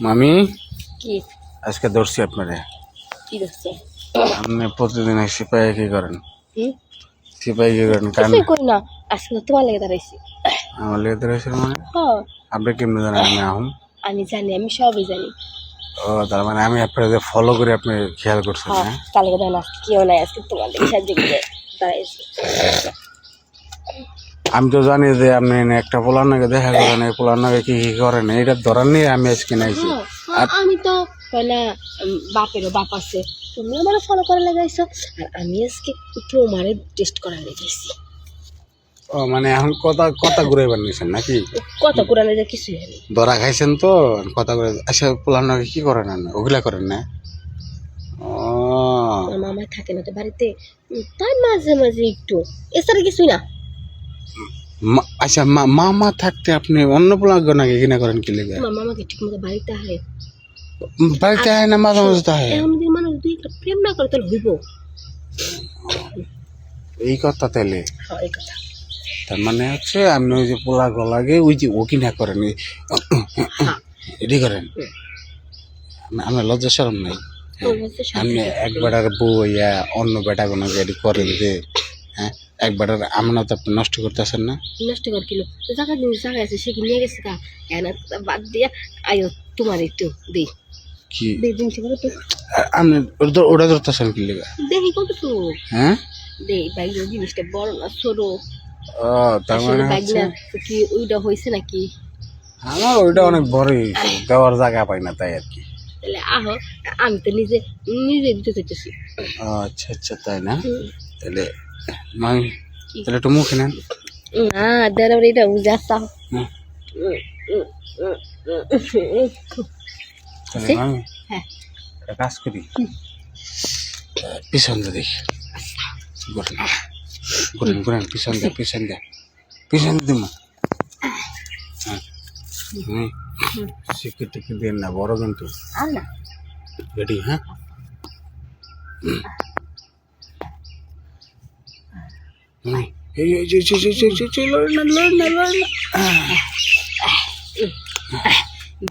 মামি কি আজকে ধরছি আপনারে। কি দেখছো? আপনি প্রতিদিন সিপাহী কি করেন? হুম সিপাহী কি করেন? কান কিছুই করি না, আজকে তো তোমার লেগে দাঁড়াইছি। আমার লেগে ধরেছেন মানে? হ্যাঁ আপনি কেমনি জানেন আমি আহম? আমি জানি, আমি সবই জানি। ও তার মানে আমি আপনাদের ফলো করে আপনি খেয়াল করছেন? হ্যাঁ হ্যাঁ, তার লেগে দাঁড়ান, আজকে কেউ নাই, আজকে তোমার লেগে সাহায্য করে দাঁড়াইছি। আমি তো জানি যে আপনি একটা পোলার নাকি দেখা করেন, এই পোলার নাকি কি কি করেন, এইটা ধরার নিয়ে আমি আজকে নাইছি। হ্যাঁ, আমি তো না বাপেরও বাপ আছে, তুমি আমার ফলো করে লাগাইছো, আর আমি আজকে তোমারে টেস্ট করার লেগেছি। ও মানে এখন কথা কথা ঘুরে বানিয়েছেন নাকি? কত কোরআনে যে কিছুই হয়নি। ধরা খাইছেন তো কথা করে। আচ্ছা পোলার নাকি কি করেন? ওগুলা করেন না? ও আমার মামাই থাকে না তো বাড়িতে, তাই মাঝে মাঝে একটু, এছাড়া কিছুই না। আচ্ছা মামা থাকতে আপনি অন্য পোলার নাকি কিনা করেন কি লেগে? আমার মামাকে ঠিক মতো বাড়িতে আহে, বাড়িতে আয় না মাঝে মাঝে তাহে? এখন যদি মানুষ দুই একটা প্রেম না করে তাহলে হইব। এই কথা তাহলে হ্যাঁ এই কথা। তার মানে হচ্ছে আপনি ওই যে পোলা গলাগে ওই যে ও কিনা করেন, হ্যাঁ এটি করেন। আপনার লজ্জা শরম নাই? আপনি এক বেটার বউ ইয়া অন্য বেটা কোনো এটি করেন যে, হ্যাঁ এক বেটার আমানত আপনি নষ্ট করতেছেন না? নষ্ট কর কিলো জায়গা জিনিস জায়গা আছে, সে কি নিয়ে গেছে কা এনা বাদ দিয়া আয়ো তোমার একটু দেই কি দেই জিনিস কত তো আপনি ওটা ধরতেছেন কি লেগে? দেখি কত তো হ্যাঁ দেই বাইক জিনিসটা বড় না ছোট, ও তার মানে বাইক হচ্ছে না কি ওইটা হয়েছে নাকি? আমার ওইটা অনেক বড়ই হয়েছে, দেওয়ার জায়গা পাই না তাই আর কি। তাহলে আহো, আমি তো নিজে নিজে দিতে চাইতেছি। ও আচ্ছা আচ্ছা তাই না? তাহলে মামি তাহলে একটু মুখে নেন। না দাঁড়া এটা বুঝে আসা। হুম। তাহলে মামি হ্যাঁ একটা কাজ করি, পিছন দিয়ে দেখি ঘুরেন ঘুরেন ঘুরেন, পিছন দিয়ে পিছন দিয়ে পিছন দিব। হ্যাঁ হুম শিক্ষিত টিকিট দিন না, বড় কিন্তু আর না রেডি। হ্যাঁ এই এই যে লড় না লড় না লড় না।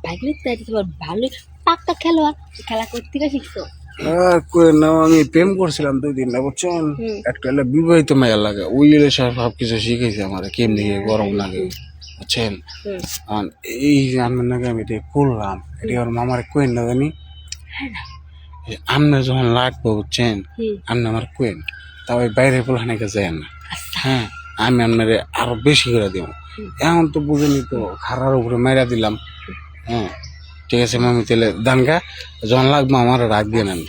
বাইক নিতে তোমার ভালোই পাক্কা খেলোয়াড়, খেলা করতে গিয়ে শিখছো। করে নাও, আমি প্রেম করছিলাম 2 দিন না বুঝছেন, একটা হলে বিবাহিত মেয়ের লাগে, ওই সব কিছু শিখেছে আমার কেমনি গরম লাগে বুঝছেন। আর এই যে আমার নাকি আমি এটা করলাম, এটা আমার মামার কোয়েন না জানি, আপনার যখন লাগবো বুঝছেন আপনি আমার কোয়েন, তাও বাইরে পোলাহানিকে যায় না। হ্যাঁ আমি আপনার আরো বেশি করে দিব। এখন তো বুঝেনি তো খারার উপরে মেরা দিলাম। হ্যাঁ ঠিক আছে মামি, তাহলে দানগা যখন লাগবো আমার রাখ দিয়ে নেন।